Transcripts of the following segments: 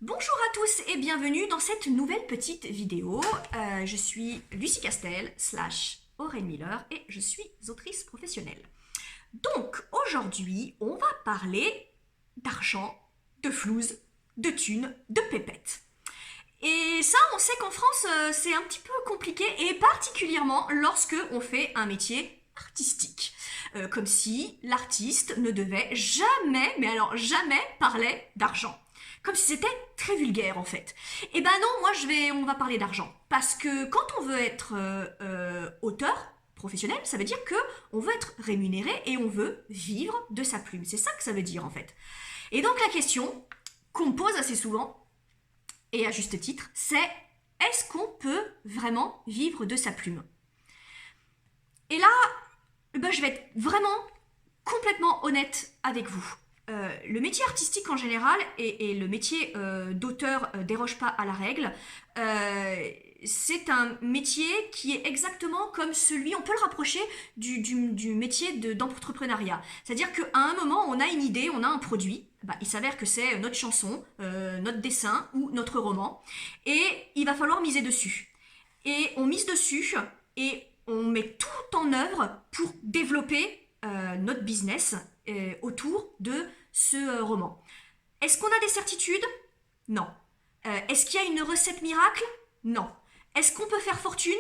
Bonjour à tous et bienvenue dans cette nouvelle petite vidéo. Je suis Lucie Castel / Aurélie Miller et je suis autrice professionnelle. Donc aujourd'hui, on va parler d'argent, de flouze, de thunes, de pépettes. Et ça, on sait qu'en France, c'est un petit peu compliqué et particulièrement lorsque on fait un métier artistique. Comme si l'artiste ne devait jamais, mais alors jamais, parler d'argent. Comme si c'était très vulgaire en fait. Et ben non, on va parler d'argent. Parce que quand on veut être auteur professionnel, ça veut dire que on veut être rémunéré et on veut vivre de sa plume. C'est ça que ça veut dire en fait. Et donc la question qu'on me pose assez souvent, et à juste titre, c'est est-ce qu'on peut vraiment vivre de sa plume? Et là, ben, je vais être vraiment complètement honnête avec vous. Le métier artistique en général et le métier d'auteur déroge pas à la règle. C'est un métier qui est exactement comme celui, on peut le rapprocher du métier d'entrepreneuriat. C'est-à-dire qu'à un moment, on a une idée, on a un produit, bah, il s'avère que c'est notre chanson, notre dessin ou notre roman, et il va falloir miser dessus. Et on mise dessus et on met tout en œuvre pour développer notre business autour de ce roman. Est-ce qu'on a des certitudes? Non. Est-ce qu'il y a une recette miracle? Non. Est-ce qu'on peut faire fortune?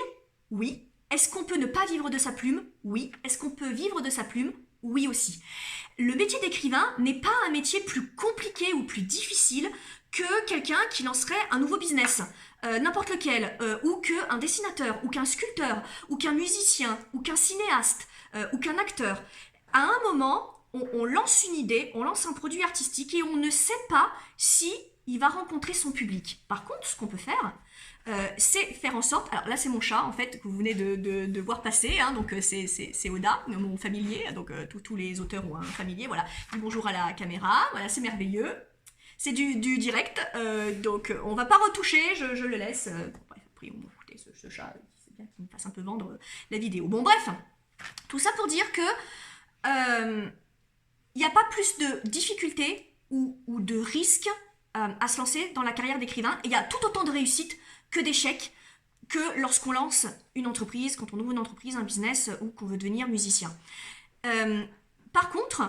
Oui. Est-ce qu'on peut ne pas vivre de sa plume? Oui. Est-ce qu'on peut vivre de sa plume? Oui aussi. Le métier d'écrivain n'est pas un métier plus compliqué ou plus difficile que quelqu'un qui lancerait un nouveau business, n'importe lequel, ou qu'un dessinateur, ou qu'un sculpteur, ou qu'un musicien, ou qu'un cinéaste, ou qu'un acteur. À un moment, on lance une idée, on lance un produit artistique et on ne sait pas si il va rencontrer son public. Par contre, ce qu'on peut faire, c'est faire en sorte... Alors là, c'est mon chat, en fait, que vous venez de voir passer. Hein, donc, c'est Oda, mon familier. Donc, tous les auteurs ont un familier. Voilà. Dis bonjour à la caméra. Voilà, c'est merveilleux. C'est du direct. Donc, on va pas retoucher. Je le laisse. Bref, après, on va écouter ce chat. C'est bien qu'il me fasse un peu vendre la vidéo. Bon, bref. Tout ça pour dire que il n'y a pas plus de difficultés ou de risques à se lancer dans la carrière d'écrivain. Et il y a tout autant de réussites que d'échecs que lorsqu'on lance une entreprise, quand on ouvre une entreprise, un business ou qu'on veut devenir musicien. Par contre,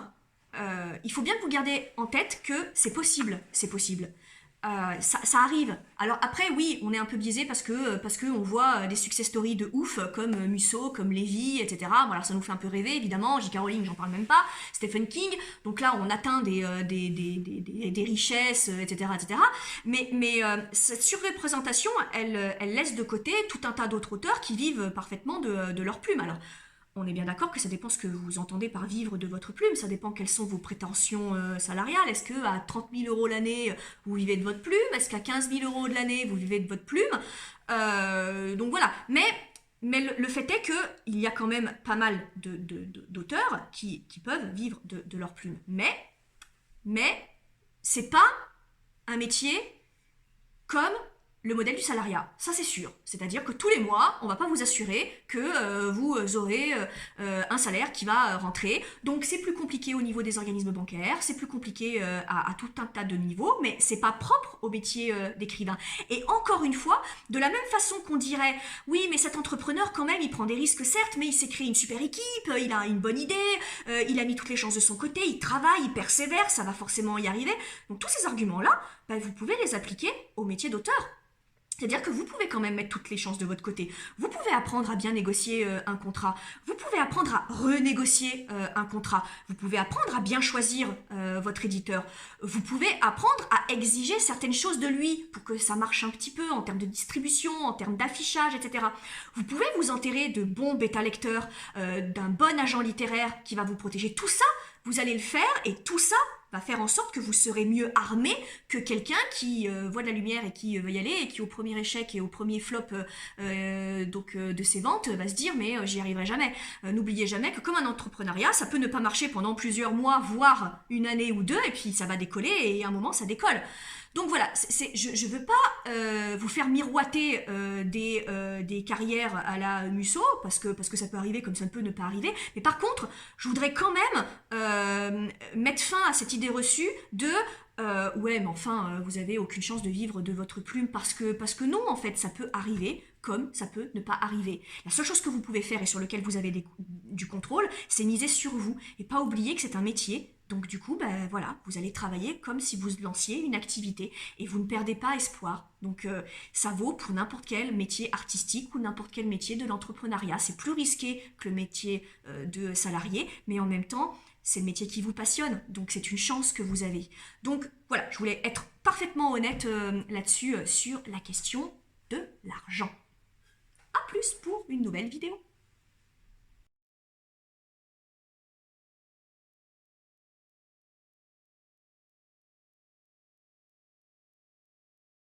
il faut bien que vous gardiez en tête que c'est possible. C'est possible. Ça arrive. Alors après, oui, on est un peu biaisé parce que on voit des success stories de ouf comme Musso, comme Lévy, etc. Bon, alors ça nous fait un peu rêver, évidemment. J.K. Rowling, j'en parle même pas. Stephen King. Donc là, on atteint des richesses, etc., etc. Mais cette surreprésentation, elle laisse de côté tout un tas d'autres auteurs qui vivent parfaitement de leur plume. Alors, on est bien d'accord que ça dépend ce que vous entendez par vivre de votre plume, ça dépend quelles sont vos prétentions salariales. Est-ce qu'à 30 000 euros l'année, vous vivez de votre plume? Est-ce qu'à 15 000 euros de l'année, vous vivez de votre plume? Donc voilà. Mais le fait est qu'il y a quand même pas mal d'auteurs qui peuvent vivre de leur plume. Mais c'est pas un métier comme le modèle du salariat, ça c'est sûr. C'est-à-dire que tous les mois, on ne va pas vous assurer que vous aurez un salaire qui va rentrer. Donc c'est plus compliqué au niveau des organismes bancaires, c'est plus compliqué à tout un tas de niveaux, mais c'est pas propre au métier d'écrivain. Et encore une fois, de la même façon qu'on dirait, oui, mais cet entrepreneur quand même, il prend des risques certes, mais il s'est créé une super équipe, il a une bonne idée, il a mis toutes les chances de son côté, il travaille, il persévère, ça va forcément y arriver. Donc tous ces arguments-là, ben, vous pouvez les appliquer au métier d'auteur. C'est-à-dire que vous pouvez quand même mettre toutes les chances de votre côté. Vous pouvez apprendre à bien négocier un contrat. Vous pouvez apprendre à renégocier un contrat. Vous pouvez apprendre à bien choisir votre éditeur. Vous pouvez apprendre à exiger certaines choses de lui pour que ça marche un petit peu en termes de distribution, en termes d'affichage, etc. Vous pouvez vous entourer de bons bêta-lecteurs, d'un bon agent littéraire qui va vous protéger. Tout ça, vous allez le faire et tout ça va faire en sorte que vous serez mieux armé que quelqu'un qui voit de la lumière et qui veut y aller et qui au premier échec et au premier flop de ses ventes va se dire mais j'y arriverai jamais. N'oubliez jamais que comme un entrepreneuriat, ça peut ne pas marcher pendant plusieurs mois, voire une année ou deux, et puis ça va décoller et à un moment ça décolle. Donc voilà, je ne veux pas vous faire miroiter des carrières à la Musso, parce que ça peut arriver comme ça peut ne pas arriver, mais par contre, je voudrais quand même mettre fin à cette idée reçue de Ouais, mais enfin, vous avez aucune chance de vivre de votre plume parce que non, en fait, ça peut arriver comme ça peut ne pas arriver. La seule chose que vous pouvez faire et sur lequel vous avez du contrôle, c'est miser sur vous et pas oublier que c'est un métier. Donc du coup, ben voilà, vous allez travailler comme si vous lanciez une activité et vous ne perdez pas espoir. Donc ça vaut pour n'importe quel métier artistique ou n'importe quel métier de l'entrepreneuriat. C'est plus risqué que le métier de salarié, mais en même temps, c'est le métier qui vous passionne, donc c'est une chance que vous avez. Donc voilà, je voulais être parfaitement honnête là-dessus sur la question de l'argent. A plus pour une nouvelle vidéo.